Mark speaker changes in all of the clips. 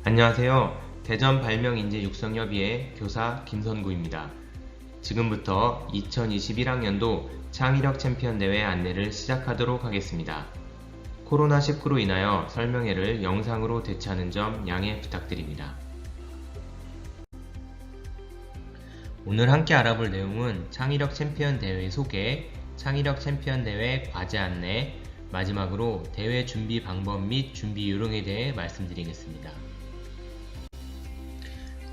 Speaker 1: 안녕하세요. 대전 발명인재 육성협의회 교사 김선구입니다. 지금부터 2021학년도 창의력 챔피언 대회 안내를 시작하도록 하겠습니다. 코로나19로 인하여 설명회를 영상으로 대체하는 점 양해 부탁드립니다. 오늘 함께 알아볼 내용은 창의력 챔피언 대회 소개, 창의력 챔피언 대회 과제 안내, 마지막으로 대회 준비 방법 및 준비 요령에 대해 말씀드리겠습니다.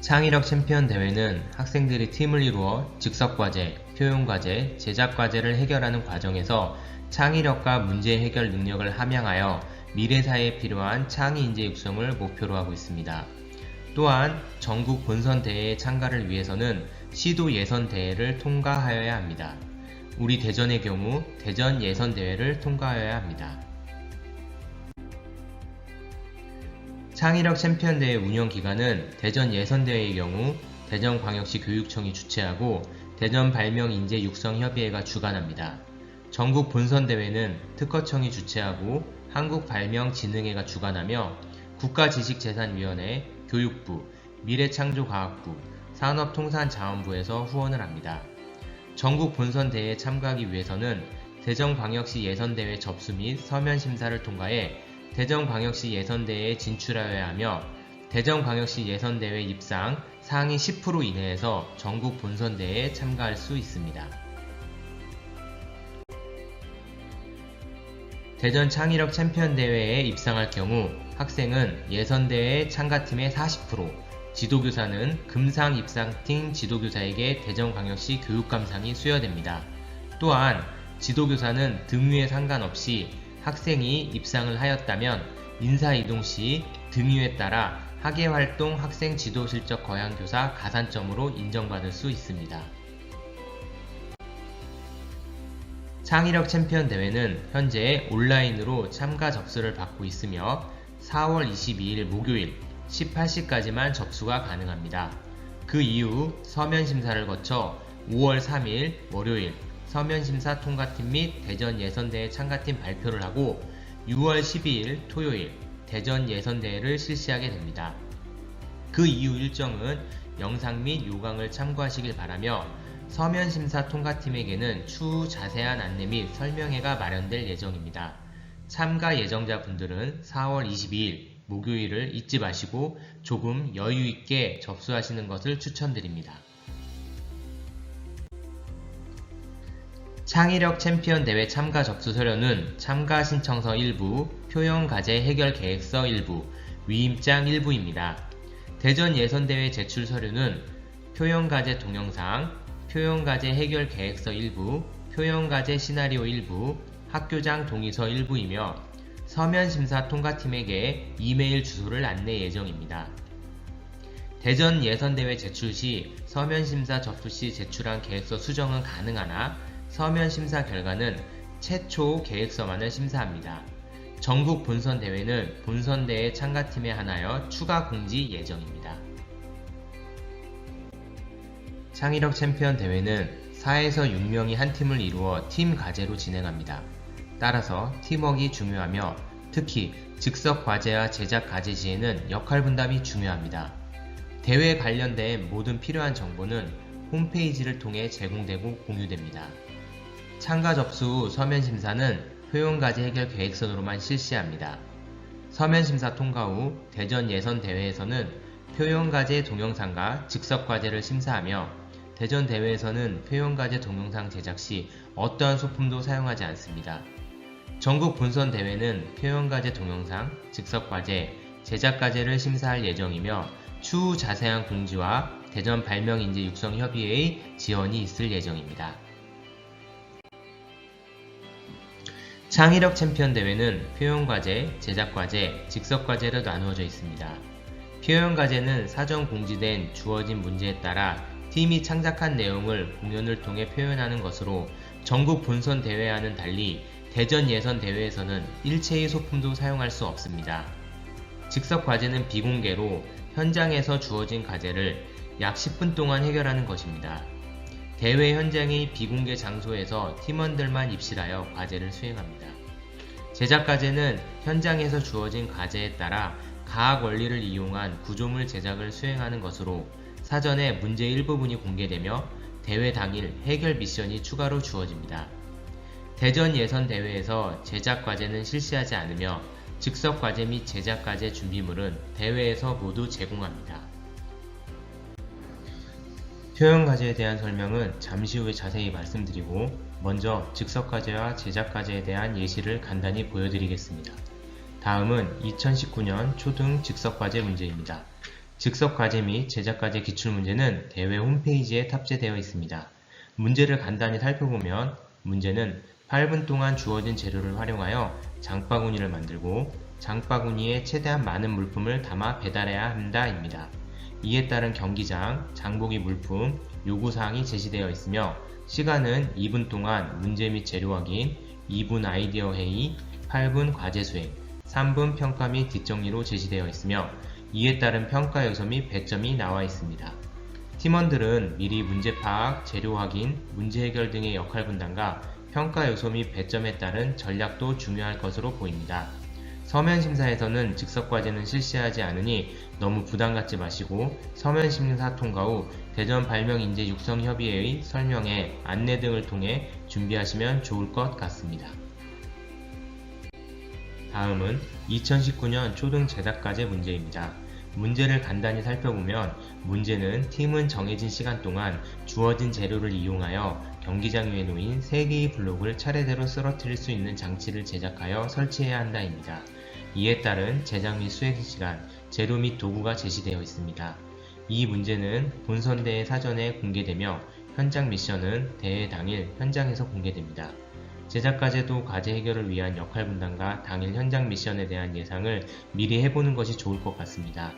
Speaker 1: 창의력 챔피언 대회는 학생들이 팀을 이루어 즉석과제, 표현과제, 제작과제를 해결하는 과정에서 창의력과 문제 해결 능력을 함양하여 미래사회에 필요한 창의인재 육성을 목표로 하고 있습니다. 또한 전국 본선 대회에 참가를 위해서는 시도 예선 대회를 통과하여야 합니다. 우리 대전의 경우 대전 예선 대회를 통과하여야 합니다. 창의력 챔피언 대회 운영 기간은 대전 예선 대회의 경우 대전광역시 교육청이 주최하고 대전 발명 인재 육성 협의회가 주관합니다. 전국 본선 대회는 특허청이 주최하고 한국발명진흥회가 주관하며 국가지식재산위원회, 교육부, 미래창조과학부, 산업통상자원부에서 후원을 합니다. 전국 본선 대회에 참가하기 위해서는 대전광역시 예선대회 접수 및 서면 심사를 통과해 대전광역시 예선대회에 진출하여야 하며 대전광역시 예선대회 입상 상위 10% 이내에서 전국 본선대회에 참가할 수 있습니다. 대전 창의력 챔피언 대회에 입상할 경우 학생은 예선대회 참가팀의 40%, 지도교사는 금상 입상팀 지도교사에게 대전광역시 교육감상이 수여됩니다. 또한 지도교사는 등위에 상관없이 학생이 입상을 하였다면 인사이동 시 등위에 따라 학예활동 학생 지도실적 거양교사 가산점으로 인정받을 수 있습니다. 창의력 챔피언 대회는 현재 온라인으로 참가 접수를 받고 있으며 4월 22일 목요일 18시까지만 접수가 가능합니다. 그 이후 서면 심사를 거쳐 5월 3일 월요일 서면심사 통과팀 및 대전 예선대회 참가팀 발표를 하고 6월 12일 토요일 대전 예선대회를 실시하게 됩니다. 그 이후 일정은 영상 및 요강을 참고하시길 바라며 서면심사 통과팀에게는 추후 자세한 안내 및 설명회가 마련될 예정입니다. 참가 예정자분들은 4월 22일 목요일을 잊지 마시고 조금 여유있게 접수하시는 것을 추천드립니다. 창의력 챔피언 대회 참가 접수 서류는 참가 신청서 일부, 표현과제 해결 계획서 일부, 위임장 일부입니다. 대전 예선대회 제출 서류는 표현과제 동영상, 표현과제 해결 계획서 일부, 표현과제 시나리오 일부, 학교장 동의서 일부이며 서면심사 통과팀에게 이메일 주소를 안내 예정입니다. 대전 예선대회 제출 시 서면심사 접수 시 제출한 계획서 수정은 가능하나 서면 심사 결과는 최초 계획서만을 심사합니다. 전국 본선 대회는 본선대회 참가팀에 한하여 추가 공지 예정입니다. 창의력 챔피언 대회는 4에서 6명이 한 팀을 이루어 팀 과제로 진행합니다. 따라서 팀워크가 중요하며 특히 즉석 과제와 제작 과제 시에는 역할 분담이 중요합니다. 대회에 관련된 모든 필요한 정보는 홈페이지를 통해 제공되고 공유됩니다. 참가 접수 후 서면심사는 표현과제 해결 계획서로만 실시합니다. 서면심사 통과 후 대전 예선대회에서는 표현과제 동영상과 즉석과제를 심사하며 대전 대회에서는 표현과제 동영상 제작 시 어떠한 소품도 사용하지 않습니다. 전국 본선 대회는 표현과제 동영상, 즉석과제, 제작과제를 심사할 예정이며 추후 자세한 공지와 대전 발명인재 육성협의회의 지원이 있을 예정입니다. 창의력 챔피언 대회는 표현과제, 제작과제, 즉석과제로 나누어져 있습니다. 표현과제는 사전 공지된 주어진 문제에 따라 팀이 창작한 내용을 공연을 통해 표현하는 것으로 전국 본선 대회와는 달리 대전 예선 대회에서는 일체의 소품도 사용할 수 없습니다. 즉석과제는 비공개로 현장에서 주어진 과제를 약 10분 동안 해결하는 것입니다. 대회 현장의 비공개 장소에서 팀원들만 입실하여 과제를 수행합니다. 제작 과제는 현장에서 주어진 과제에 따라 가학 원리를 이용한 구조물 제작을 수행하는 것으로 사전에 문제 일부분이 공개되며 대회 당일 해결 미션이 추가로 주어집니다. 대전 예선 대회에서 제작 과제는 실시하지 않으며 즉석 과제 및 제작 과제 준비물은 대회에서 모두 제공합니다. 표현 과제에 대한 설명은 잠시 후에 자세히 말씀드리고 먼저 즉석 과제와 제작 과제에 대한 예시를 간단히 보여드리겠습니다. 다음은 2019년 초등 즉석 과제 문제입니다. 즉석 과제 및 제작 과제 기출문제는 대회 홈페이지에 탑재되어 있습니다. 문제를 간단히 살펴보면 문제는 8분 동안 주어진 재료를 활용하여 장바구니를 만들고 장바구니에 최대한 많은 물품을 담아 배달해야 한다입니다. 이에 따른 경기장, 장보기 물품, 요구사항이 제시되어 있으며 시간은 2분 동안 문제 및 재료 확인, 2분 아이디어 회의, 8분 과제 수행, 3분 평가 및 뒷정리로 제시되어 있으며 이에 따른 평가 요소 및 배점이 나와 있습니다. 팀원들은 미리 문제 파악, 재료 확인, 문제 해결 등의 역할 분담과 평가 요소 및 배점에 따른 전략도 중요할 것으로 보입니다. 서면 심사에서는 즉석 과제는 실시하지 않으니 너무 부담 갖지 마시고 서면 심사 통과 후 대전 발명 인재 육성 협의회의 설명회, 안내 등을 통해 준비하시면 좋을 것 같습니다. 다음은 2019년 초등 제작 과제 문제입니다. 문제를 간단히 살펴보면 문제는 팀은 정해진 시간 동안 주어진 재료를 이용하여 경기장 위에 놓인 3개의 블록을 차례대로 쓰러뜨릴 수 있는 장치를 제작하여 설치해야 한다입니다. 이에 따른 제작 및 수행 시간, 재료 및 도구가 제시되어 있습니다. 이 문제는 본선대회 사전에 공개되며 현장 미션은 대회 당일 현장에서 공개됩니다. 제작 과제도 과제 해결을 위한 역할 분담과 당일 현장 미션에 대한 예상을 미리 해보는 것이 좋을 것 같습니다.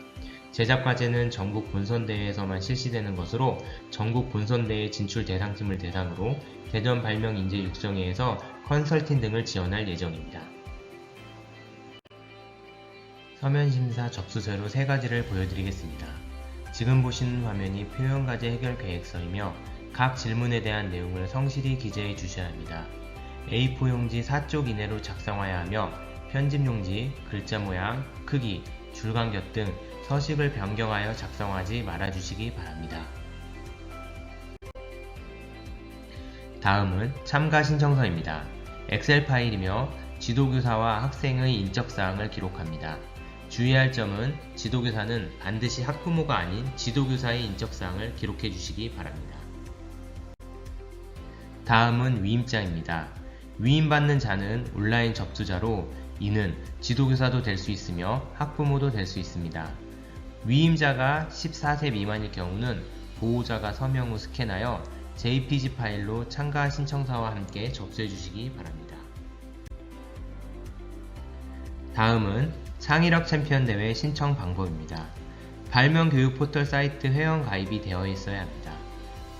Speaker 1: 제작 과제는 전국 본선대회에서만 실시되는 것으로 전국 본선대회 진출 대상팀을 대상으로 대전 발명 인재 육성회에서 컨설팅 등을 지원할 예정입니다. 서면심사 접수자료 3가지를 보여드리겠습니다. 지금 보시는 화면이 표현과제 해결 계획서이며 각 질문에 대한 내용을 성실히 기재해 주셔야 합니다. A4 용지 4쪽 이내로 작성해야 하며 편집 용지, 글자 모양, 크기, 줄간격 등 서식을 변경하여 작성하지 말아주시기 바랍니다. 다음은 참가 신청서입니다. 엑셀 파일이며 지도교사와 학생의 인적사항을 기록합니다. 주의할 점은 지도교사는 반드시 학부모가 아닌 지도교사의 인적사항을 기록해 주시기 바랍니다. 다음은 위임장입니다. 위임받는 자는 온라인 접수자로 이는 지도교사도 될 수 있으며 학부모도 될 수 있습니다. 위임자가 14세 미만일 경우는 보호자가 서명 후 스캔하여 JPG 파일로 참가 신청서와 함께 접수해 주시기 바랍니다. 다음은 창의력 챔피언 대회 신청 방법입니다. 발명 교육 포털 사이트 회원 가입이 되어 있어야 합니다.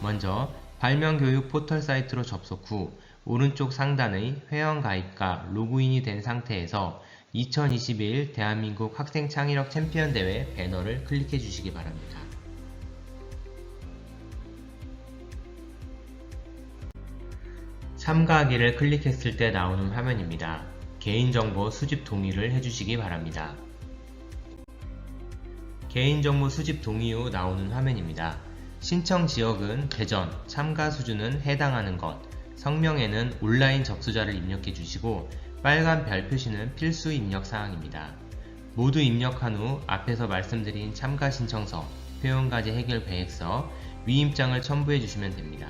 Speaker 1: 먼저 발명 교육 포털 사이트로 접속 후 오른쪽 상단의 회원 가입과 로그인이 된 상태에서 2021 대한민국 학생 창의력 챔피언 대회 배너를 클릭해 주시기 바랍니다. 참가하기를 클릭했을 때 나오는 화면입니다. 개인정보 수집 동의를 해주시기 바랍니다. 개인정보 수집 동의 후 나오는 화면입니다. 신청 지역은 대전, 참가 수준은 해당하는 것, 성명에는 온라인 접수자를 입력해 주시고 빨간 별 표시는 필수 입력 사항입니다. 모두 입력한 후 앞에서 말씀드린 참가 신청서, 표현과제 해결 계획서, 위임장을 첨부해 주시면 됩니다.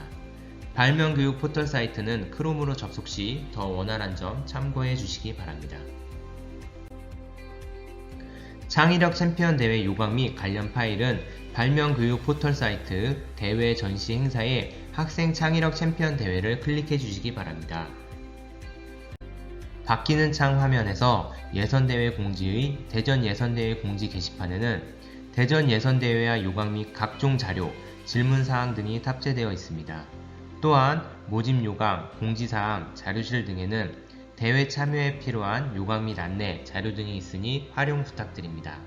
Speaker 1: 발명교육 포털 사이트는 크롬으로 접속 시 더 원활한 점 참고해 주시기 바랍니다. 창의력 챔피언 대회 요강 및 관련 파일은 발명교육 포털 사이트 대회 전시 행사에 학생 창의력 챔피언 대회를 클릭해 주시기 바랍니다. 바뀌는 창 화면에서 예선대회 공지의 대전 예선대회 공지 게시판에는 대전 예선대회와 요강 및 각종 자료, 질문사항 등이 탑재되어 있습니다. 또한 모집 요강, 공지사항, 자료실 등에는 대회 참여에 필요한 요강 및 안내, 자료 등이 있으니 활용 부탁드립니다.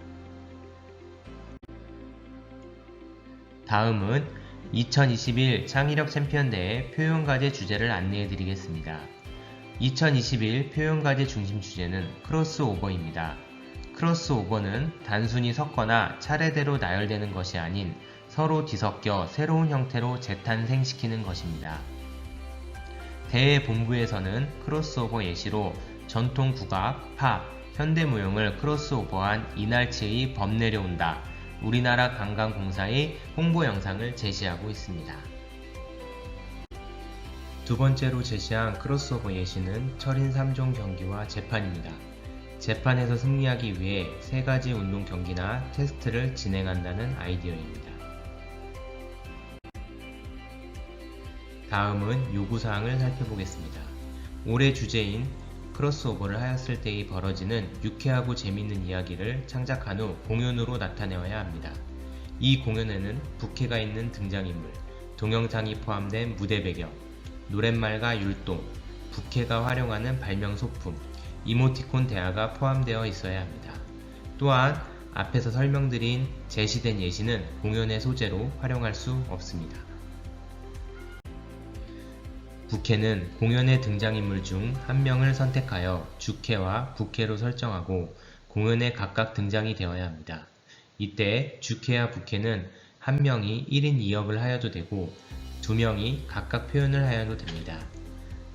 Speaker 1: 다음은 2021 창의력 챔피언 대회 표현과제 주제를 안내해 드리겠습니다. 2021 표현과제 중심 주제는 크로스오버입니다. 크로스오버는 단순히 섞거나 차례대로 나열되는 것이 아닌 서로 뒤섞여 새로운 형태로 재탄생시키는 것입니다. 대회 본부에서는 크로스오버 예시로 전통 국악, 팝, 현대무용을 크로스오버한 이날치의 범 내려온다, 우리나라 관광공사의 홍보 영상을 제시하고 있습니다. 두 번째로 제시한 크로스오버 예시는 철인 3종 경기와 재판입니다. 재판에서 승리하기 위해 3가지 운동 경기나 테스트를 진행한다는 아이디어입니다. 다음은 요구사항을 살펴보겠습니다. 올해 주제인 크로스오버를 하였을 때에 벌어지는 유쾌하고 재미있는 이야기를 창작한 후 공연으로 나타내어야 합니다. 이 공연에는 부캐가 있는 등장인물, 동영상이 포함된 무대 배경, 노랫말과 율동, 부캐가 활용하는 발명 소품, 이모티콘 대화가 포함되어 있어야 합니다. 또한 앞에서 설명드린 제시된 예시는 공연의 소재로 활용할 수 없습니다. 부캐는 공연의 등장인물 중 한 명을 선택하여 주캐와 부캐로 설정하고 공연에 각각 등장이 되어야 합니다. 이때 주캐와 부캐는 한 명이 1인 2역을 하여도 되고 2명이 각각 표현을 하여도 됩니다.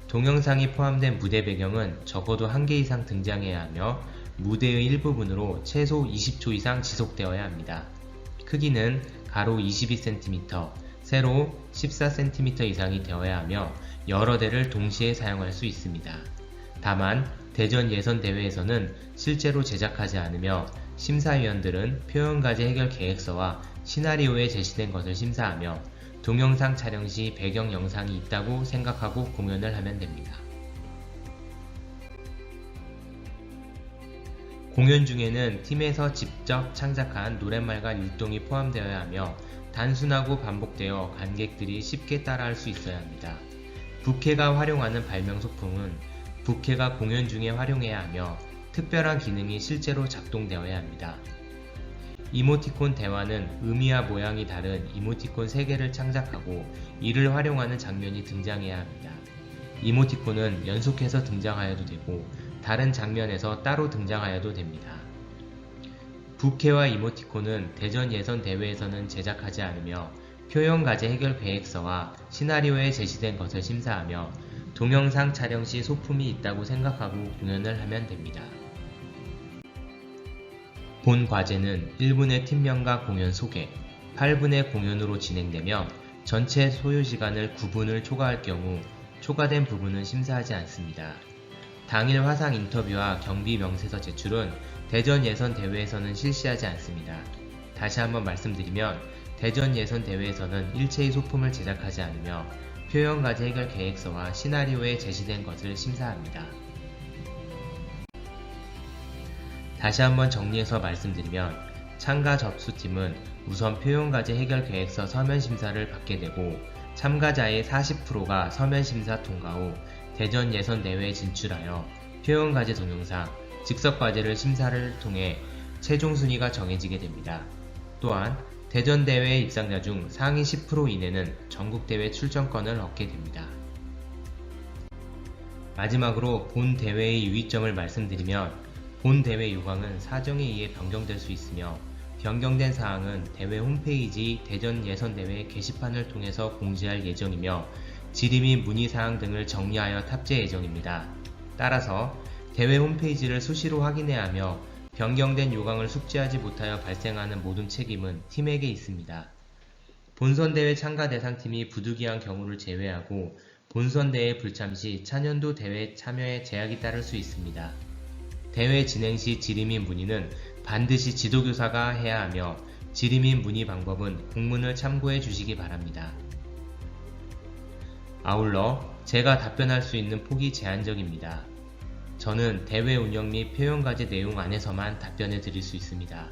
Speaker 1: 동영상이 포함된 무대 배경은 적어도 1개 이상 등장해야 하며 무대의 일부분으로 최소 20초 이상 지속되어야 합니다. 크기는 가로 22cm, 세로 14cm 이상이 되어야 하며 여러 대를 동시에 사용할 수 있습니다. 다만 대전 예선 대회에서는 실제로 제작하지 않으며 심사위원들은 표현과제 해결 계획서와 시나리오에 제시된 것을 심사하며 동영상 촬영 시 배경 영상이 있다고 생각하고 공연을 하면 됩니다. 공연 중에는 팀에서 직접 창작한 노랫말과 율동이 포함되어야 하며 단순하고 반복되어 관객들이 쉽게 따라할 수 있어야 합니다. 부캐가 활용하는 발명 소품은 부캐가 공연 중에 활용해야 하며 특별한 기능이 실제로 작동되어야 합니다. 이모티콘 대화는 의미와 모양이 다른 이모티콘 3개를 창작하고 이를 활용하는 장면이 등장해야 합니다. 이모티콘은 연속해서 등장하여도 되고 다른 장면에서 따로 등장하여도 됩니다. 부캐와 이모티콘은 대전 예선 대회에서는 제작하지 않으며 표현과제 해결 계획서와 시나리오에 제시된 것을 심사하며 동영상 촬영 시 소품이 있다고 생각하고 공연을 하면 됩니다. 본 과제는 1분의 팀명과 공연 소개, 8분의 공연으로 진행되며 전체 소요시간을 9분을 초과할 경우 초과된 부분은 심사하지 않습니다. 당일 화상 인터뷰와 경비 명세서 제출은 대전 예선 대회에서는 실시하지 않습니다. 다시 한번 말씀드리면 대전 예선 대회에서는 일체의 소품을 제작하지 않으며 표현과제 해결 계획서와 시나리오에 제시된 것을 심사합니다. 다시 한번 정리해서 말씀드리면 참가 접수팀은 우선 표현과제 해결 계획서 서면 심사를 받게 되고 참가자의 40%가 서면 심사 통과 후 대전 예선 대회에 진출하여 표현과제 동영상, 즉석과제를 심사를 통해 최종 순위가 정해지게 됩니다. 또한 대전대회 입상자 중 상위 10% 이내는 전국대회 출전권을 얻게 됩니다. 마지막으로 본 대회의 유의점을 말씀드리면 본 대회 요강은 사정에 의해 변경될 수 있으며 변경된 사항은 대회 홈페이지 대전 예선대회 게시판을 통해서 공지할 예정이며 질의 및 문의사항 등을 정리하여 탑재 예정입니다. 따라서 대회 홈페이지를 수시로 확인해야 하며 변경된 요강을 숙지하지 못하여 발생하는 모든 책임은 팀에게 있습니다. 본선대회 참가 대상팀이 부득이한 경우를 제외하고 본선대회 불참 시 차년도 대회 참여에 제약이 따를 수 있습니다. 대회 진행 시 질의 및 문의는 반드시 지도교사가 해야 하며 질의 및 문의 방법은 공문을 참고해 주시기 바랍니다. 아울러 제가 답변할 수 있는 폭이 제한적입니다. 저는 대회 운영 및 표현과제 내용 안에서만 답변해 드릴 수 있습니다.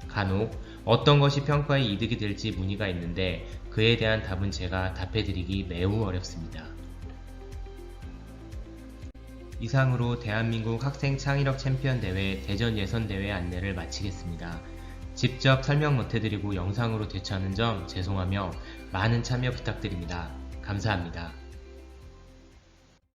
Speaker 1: 간혹 어떤 것이 평가에 이득이 될지 문의가 있는데 그에 대한 답은 제가 답해 드리기 매우 어렵습니다. 이상으로 대한민국 학생 창의력 챔피언 대회 대전 예선 대회 안내를 마치겠습니다. 직접 설명 못해드리고 영상으로 대처하는 점 죄송하며 많은 참여 부탁드립니다. 감사합니다.